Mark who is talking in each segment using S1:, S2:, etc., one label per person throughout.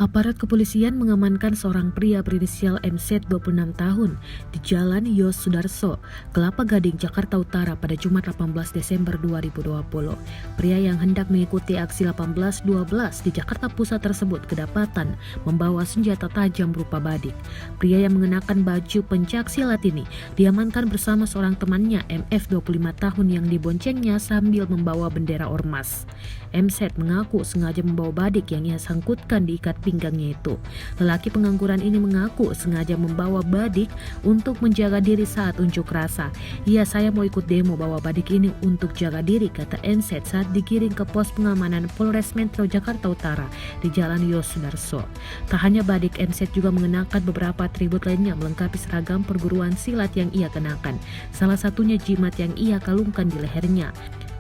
S1: Aparat kepolisian mengamankan seorang pria berinisial MZ 26 tahun di Jalan Yos Sudarso, Kelapa Gading, Jakarta Utara pada Jumat 18 Desember 2020. Pria yang hendak mengikuti aksi 18.12 di Jakarta Pusat tersebut kedapatan membawa senjata tajam berupa badik. Pria yang mengenakan baju pencak silat ini diamankan bersama seorang temannya MF 25 tahun yang diboncengnya sambil membawa bendera ormas. MZ mengaku sengaja membawa badik yang ia sangkutkan di ikat pinggangnya itu. Lelaki pengangguran ini mengaku sengaja membawa badik untuk menjaga diri saat unjuk rasa. Saya mau ikut demo bawa badik ini untuk jaga diri, kata MZ saat digiring ke pos pengamanan Polres Metro Jakarta Utara di Jalan Yos Sudarso. Tak hanya badik, MZ juga mengenakan beberapa atribut lainnya melengkapi seragam perguruan silat yang ia kenakan. Salah satunya jimat yang ia kalungkan di lehernya.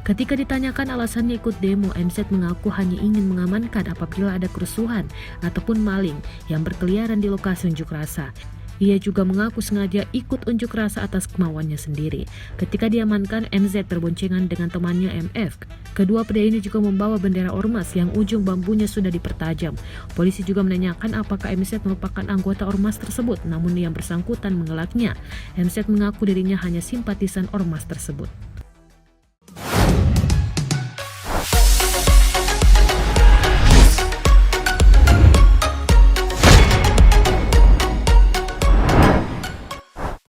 S1: Ketika ditanyakan alasannya ikut demo, MZ mengaku hanya ingin mengamankan apabila ada kerusuhan ataupun maling yang berkeliaran di lokasi unjuk rasa. Ia juga mengaku sengaja ikut unjuk rasa atas kemauannya sendiri. Ketika diamankan, MZ berboncengan dengan temannya MF. Kedua pria ini juga membawa bendera ormas yang ujung bambunya sudah dipertajam. Polisi juga menanyakan apakah MZ merupakan anggota ormas tersebut, namun yang bersangkutan mengelaknya. MZ mengaku dirinya hanya simpatisan ormas tersebut.